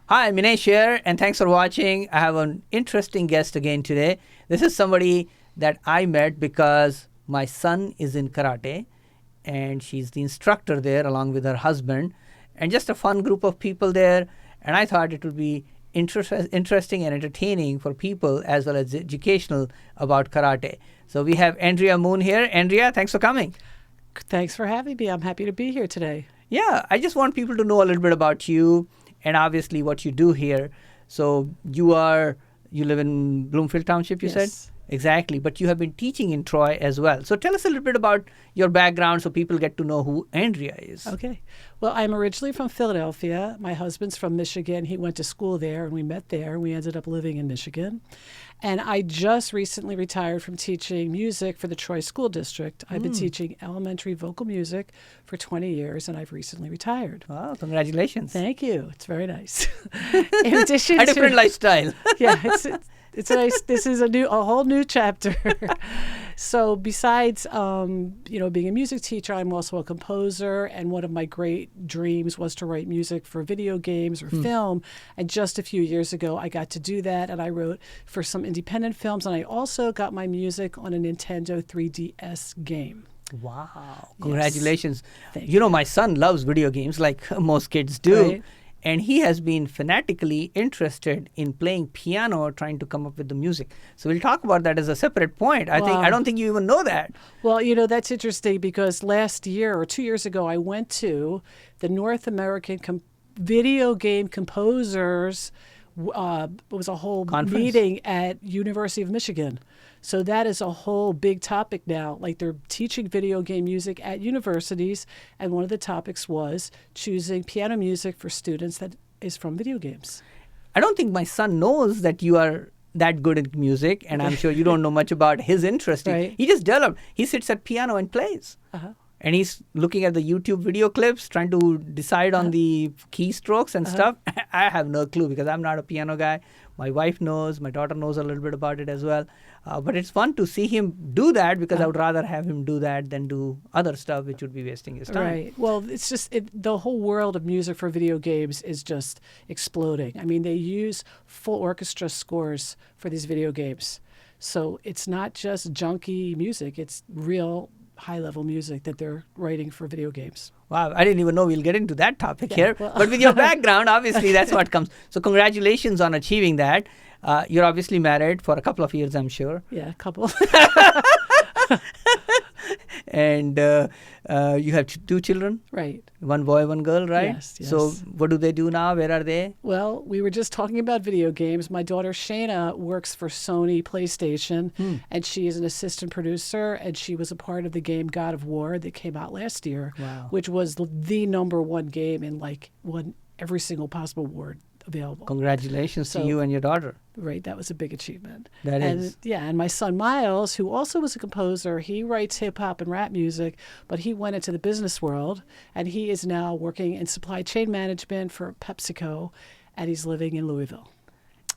Hi, I'm Minesh here, and thanks for watching. I have an interesting guest again today. This is somebody that I met because my son is in karate, and she's the instructor there along with her husband, and just a fun group of people there. And I thought it would be interesting and entertaining for people as well as educational about karate. So we have Andrea Moon here. Andrea, thanks for coming. Thanks for having me. I'm happy to be here today. Yeah, I just want people to know a little bit about you and obviously what you do here. So you live in Bloomfield Township, you said? Exactly, but you have been teaching in Troy as well. So tell us a little bit about your background so people get to know who Andrea is. Okay. Well, I'm originally from Philadelphia. My husband's from Michigan. He went to school there, and we met there. We ended up living in Michigan. And I just recently retired from teaching music for the Troy School District. I've been teaching elementary vocal music for 20 years, and I've recently retired. Wow, congratulations. Thank you. It's very nice. In addition a different lifestyle. Yeah, it's nice. This is a whole new chapter. So besides, being a music teacher, I'm also a composer, and one of my great dreams was to write music for video games or film. And just a few years ago, I got to do that, and I wrote for some independent films, and I also got my music on a Nintendo 3DS game. Wow. Congratulations. Yes. You know, my son loves video games like most kids do. Right. And he has been fanatically interested in playing piano or trying to come up with the music. So we'll talk about that as a separate point. I don't think you even know that. Well, that's interesting because last year or 2 years ago, I went to the North American Video Game Composers. It was a whole Conference? Meeting at University of Michigan. So that is a whole big topic now. Like they're teaching video game music at universities, and one of the topics was choosing piano music for students that is from video games. I don't think my son knows that you are that good at music, and I'm sure you don't know much about his interest. Right. He just developed. He sits at piano and plays. Uh-huh. And he's looking at the YouTube video clips, trying to decide on the keystrokes and stuff. I have no clue because I'm not a piano guy. My wife knows. My daughter knows a little bit about it as well. But it's fun to see him do that because I would rather have him do that than do other stuff, which would be wasting his time. Right. Well, it's just the whole world of music for video games is just exploding. I mean, they use full orchestra scores for these video games. So it's not just junky music. It's real high-level music that they're writing for video games. Wow, I didn't even know we'll get into that topic here. Well. But with your background, obviously, that's what comes. So congratulations on achieving that. You're obviously married for a couple of years, I'm sure. Yeah, a couple. And you have two children? Right. One boy, one girl, right? Yes. So what do they do now? Where are they? Well, we were just talking about video games. My daughter Shayna works for Sony PlayStation, and she is an assistant producer, and she was a part of the game God of War that came out last year, which was the number one game in won every single possible award available. Congratulations to you and your daughter. Right, that was a big achievement. That is. Yeah, and my son Miles, who also was a composer, he writes hip-hop and rap music, but he went into the business world, and he is now working in supply chain management for PepsiCo, and he's living in Louisville.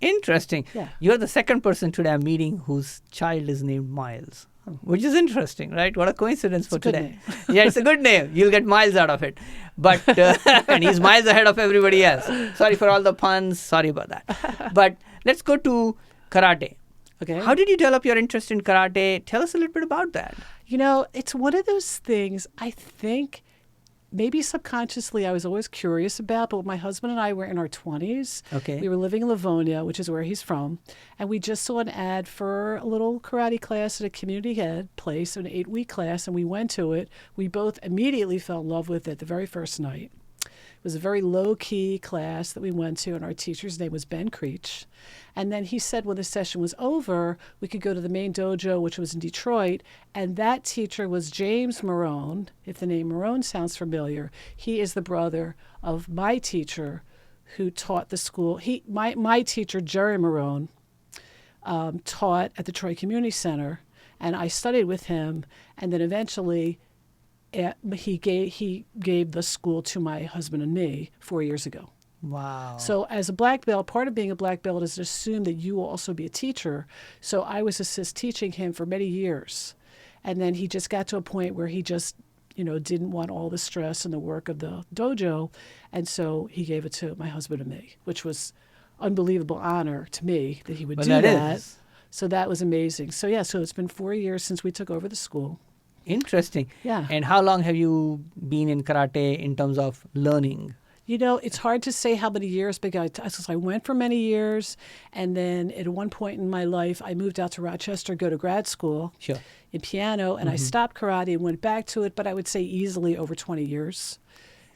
Interesting. Yeah. You're the second person today I'm meeting whose child is named Miles, which is interesting, right? What a coincidence for today. Yeah, it's a good name. You'll get miles out of it. But and he's miles ahead of everybody else. Sorry for all the puns. Sorry about that. But let's go to karate. Okay. How did you develop your interest in karate? Tell us a little bit about that. It's one of those things I think maybe subconsciously I was always curious about, but when my husband and I were in our 20s, we were living in Livonia, which is where he's from, and we just saw an ad for a little karate class at a community ed place, an 8-week class, and we went to it. We both immediately fell in love with it the very first night. It was a very low-key class that we went to, and our teacher's name was Ben Creech. And then he said when the session was over, we could go to the main dojo, which was in Detroit, and that teacher was James Marone. If the name Marone sounds familiar, he is the brother of my teacher who taught the school. My teacher, Jerry Marone, taught at the Troy Community Center, and I studied with him, and then eventually he gave the school to my husband and me 4 years ago. Wow. So as a black belt, part of being a black belt is to assume that you will also be a teacher. So I was teaching him for many years. And then he just got to a point where he just didn't want all the stress and the work of the dojo. And so he gave it to my husband and me, which was unbelievable honor to me that he would do that. So that was amazing. So it's been 4 years since we took over the school. Interesting. Yeah. And how long have you been in karate in terms of learning? It's hard to say how many years, because I went for many years, and then at one point in my life, I moved out to Rochester to go to grad school in piano, and I stopped karate and went back to it, but I would say easily over 20 years.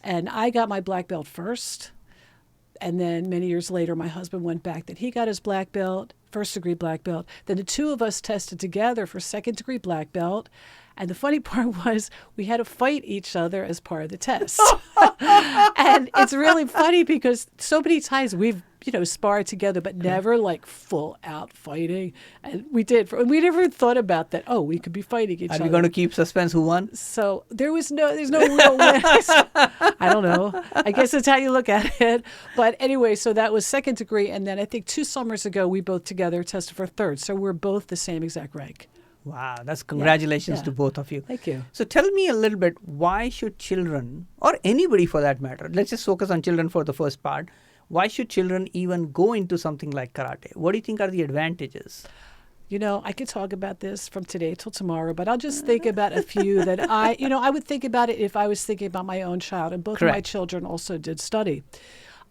And I got my black belt first, and then many years later, my husband went back. Then he got his black belt, first-degree black belt. Then the two of us tested together for second-degree black belt. And the funny part was we had to fight each other as part of the test. And it's really funny because so many times we've, sparred together, but never like full out fighting. And we did. And we never thought about that. Oh, we could be fighting each other. Are we going to keep suspense who won? So there's no real winners. I don't know. I guess that's how you look at it. But anyway, so that was second degree. And then I think 2 summers ago, we both together tested for third. So we're both the same exact rank. Wow, that's congratulations to both of you. Thank you. So tell me a little bit, why should children, or anybody for that matter, let's just focus on children for the first part, why should children even go into something like karate? What do you think are the advantages? I could talk about this from today till tomorrow, but I'll just think about a few that I would think about it if I was thinking about my own child, and both of my children also did study.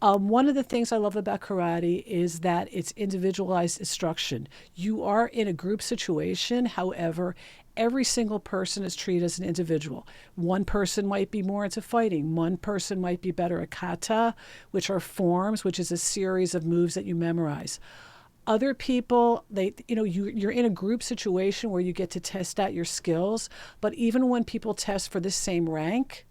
One of the things I love about karate is that it's individualized instruction. You are in a group situation. However, every single person is treated as an individual. One person might be more into fighting. One person might be better at kata, which are forms, which is a series of moves that you memorize. Other people, you're in a group situation where you get to test out your skills. But even when people test for the same rank,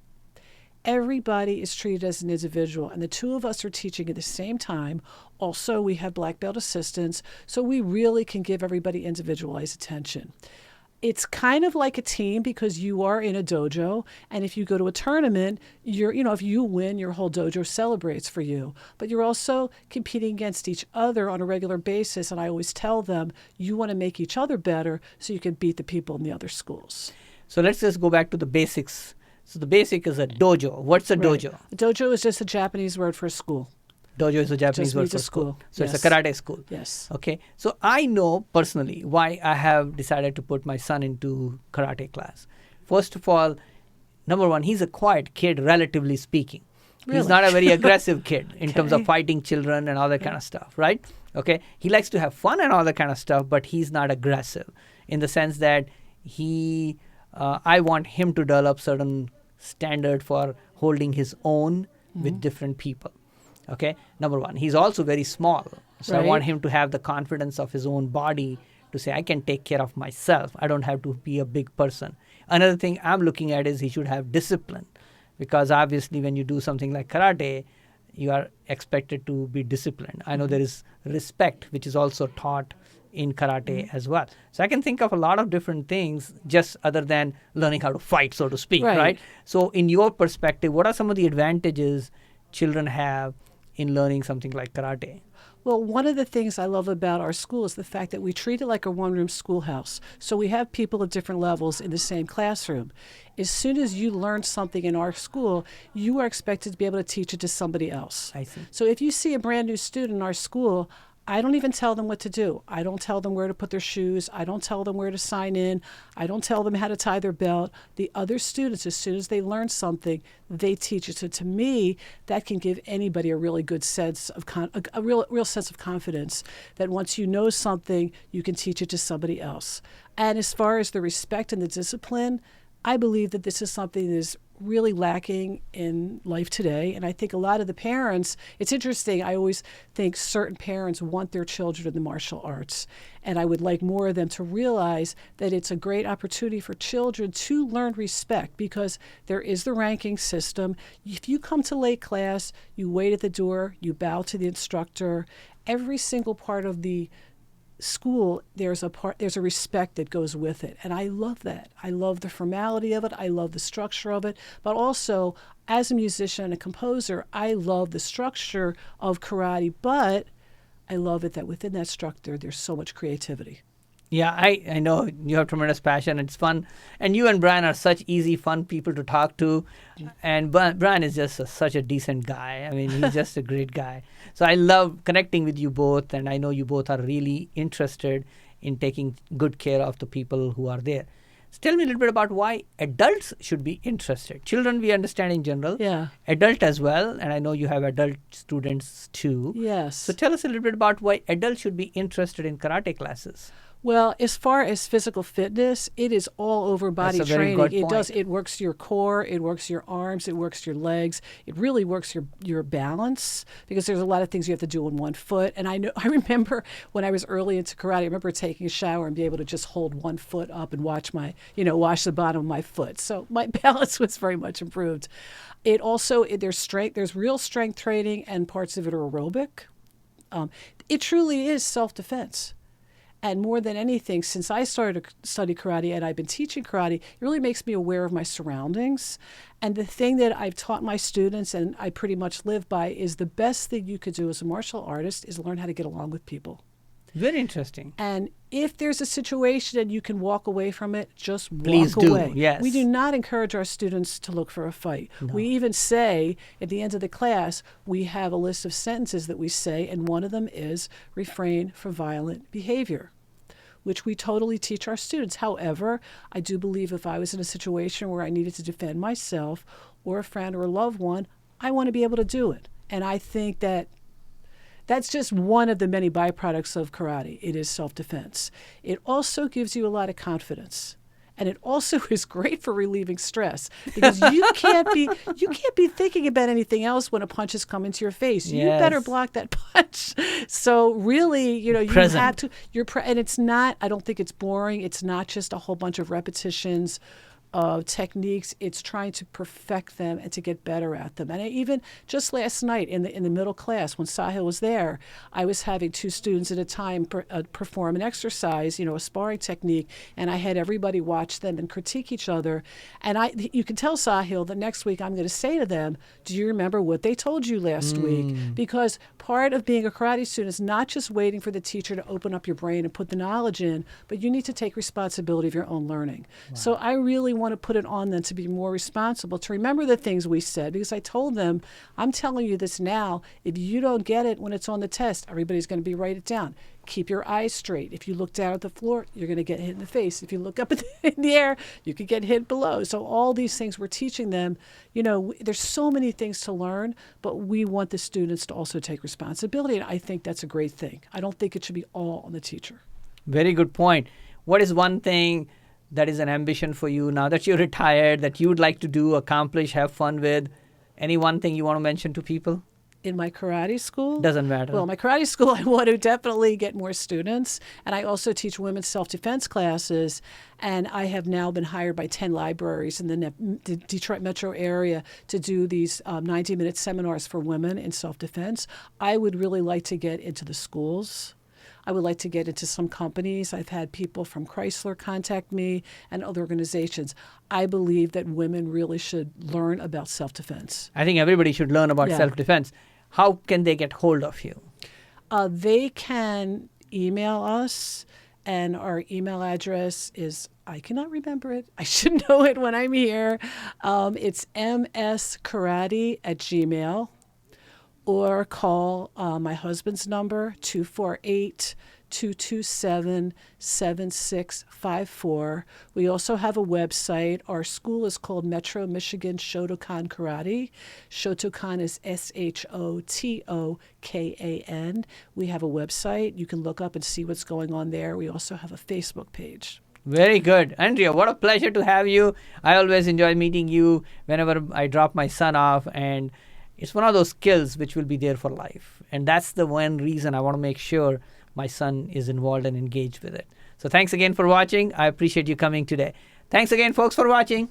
everybody is treated as an individual, and the two of us are teaching at the same time. Also, we have black belt assistants, so we really can give everybody individualized attention. It's kind of like a team because you are in a dojo, and if you go to a tournament, if you win, your whole dojo celebrates for you. But you're also competing against each other on a regular basis, and I always tell them, you want to make each other better so you can beat the people in the other schools. So let's just go back to the basics. So the basic is a dojo. What's a dojo? A dojo is just a Japanese word for a school. Dojo is a Japanese word for school. So it's a karate school. Yes. Okay. So I know personally why I have decided to put my son into karate class. First of all, number one, he's a quiet kid, relatively speaking. Really? He's not a very aggressive kid in terms of fighting children and all that kind of stuff, right? Okay. He likes to have fun and all that kind of stuff, but he's not aggressive in the sense that I want him to develop certain standard for holding his own with different people. Okay, number one. He's also very small. So I want him to have the confidence of his own body to say, I can take care of myself. I don't have to be a big person. Another thing I'm looking at is he should have discipline, because obviously when you do something like karate, you are expected to be disciplined. I know there is respect, which is also taught in karate as well. So I can think of a lot of different things just other than learning how to fight, so to speak, right? So in your perspective, what are some of the advantages children have in learning something like karate? Well, one of the things I love about our school is the fact that we treat it like a one-room schoolhouse. So we have people at different levels in the same classroom. As soon as you learn something in our school, you are expected to be able to teach it to somebody else. I see. So if you see a brand new student in our school, I don't even tell them what to do. I don't tell them where to put their shoes. I don't tell them where to sign in. I don't tell them how to tie their belt. The other students, as soon as they learn something, they teach it. So to me, that can give anybody a really good sense of a real sense of confidence that once you know something, you can teach it to somebody else. And as far as the respect and the discipline, I believe that this is something that is really lacking in life today. And I think a lot of the parents, it's interesting, I always think certain parents want their children in the martial arts. And I would like more of them to realize that it's a great opportunity for children to learn respect, because there is the ranking system. If you come to late class, you wait at the door, you bow to the instructor. Every single part of the school, there's a respect that goes with it, and I love that. I love the formality of it. I love the structure of it, but also as a musician and a composer, I love the structure of karate, but I love it that within that structure there's so much creativity. Yeah, I know you have tremendous passion. It's fun. And you and Brian are such easy, fun people to talk to. And Brian is just such a decent guy. I mean, he's just a great guy. So I love connecting with you both. And I know you both are really interested in taking good care of the people who are there. So tell me a little bit about why adults should be interested. Children, we understand in general. Yeah. Adult as well. And I know you have adult students too. Yes. So tell us a little bit about why adults should be interested in karate classes. Well, as far as physical fitness, it is all over body That's a very training. good point. It works your core, it works your arms, it works your legs. It really works your balance, because there's a lot of things you have to do on one foot. And I remember when I was early into karate, I remember taking a shower and be able to just hold one foot up and wash the bottom of my foot. So my balance was very much improved. It also, there's real strength training, and parts of it are aerobic. It truly is self-defense. And more than anything, since I started to study karate and I've been teaching karate, it really makes me aware of my surroundings. And the thing that I've taught my students, and I pretty much live by, is the best thing you could do as a martial artist is learn how to get along with people. Very interesting. And if there's a situation and you can walk away from it, just Please walk do. away. Yes. We do not encourage our students to look for a fight. No. We even say at the end of the class, we have a list of sentences that we say, and one of them is refrain from violent behavior, which we totally teach our students. However, I do believe if I was in a situation where I needed to defend myself or a friend or a loved one, I want to be able to do it. And I think that that's just one of the many byproducts of karate. It is self-defense. It also gives you a lot of confidence. And it also is great for relieving stress, because you can't be thinking about anything else when a punch is coming to your face. Yes. You better block that punch. So really, you Present. have to. And it's not. I don't think it's boring. It's not just a whole bunch of repetitions of techniques. It's trying to perfect them and to get better at them. And even just last night in the middle class, when Sahil was there, I was having two students at a time perform an exercise, a sparring technique, and I had everybody watch them and critique each other. And you can tell Sahil that next week I'm going to say to them, do you remember what they told you last week? Because part of being a karate student is not just waiting for the teacher to open up your brain and put the knowledge in, but you need to take responsibility of your own learning. Wow. So I really want to put it on them to be more responsible, to remember the things we said, because I told them, I'm telling you this now, if you don't get it when it's on the test, everybody's going to be write it down. Keep your eyes straight. If you look down at the floor, you're going to get hit in the face. If you look up in the air, you could get hit below. So all these things we're teaching them, there's so many things to learn, but we want the students to also take responsibility, and I think that's a great thing. I don't think it should be all on the teacher. Very good point. What is one thing that is an ambition for you now that you're retired, that you would like to do, accomplish, have fun with? Any one thing you want to mention to people? In my karate school? Doesn't matter. Well, my karate school, I want to definitely get more students. And I also teach women's self-defense classes. And I have now been hired by 10 libraries in the Detroit metro area to do these 90-minute seminars for women in self-defense. I would really like to get into the schools. I would like to get into some companies. I've had people from Chrysler contact me and other organizations. I believe that women really should learn about self-defense. I think everybody should learn about self-defense. How can they get hold of you? They can email us, and our email address is, I cannot remember it. I should know it when I'm here. It's mskarate@gmail.com. Or call my husband's number, 248-227-7654. We also have a website. Our school is called Metro Michigan Shotokan Karate. Shotokan is Shotokan. We have a website. You can look up and see what's going on there. We also have a Facebook page. Very good. Andrea, what a pleasure to have you. I always enjoy meeting you whenever I drop my son off, and it's one of those skills which will be there for life. And that's the one reason I want to make sure my son is involved and engaged with it. So thanks again for watching. I appreciate you coming today. Thanks again, folks, for watching.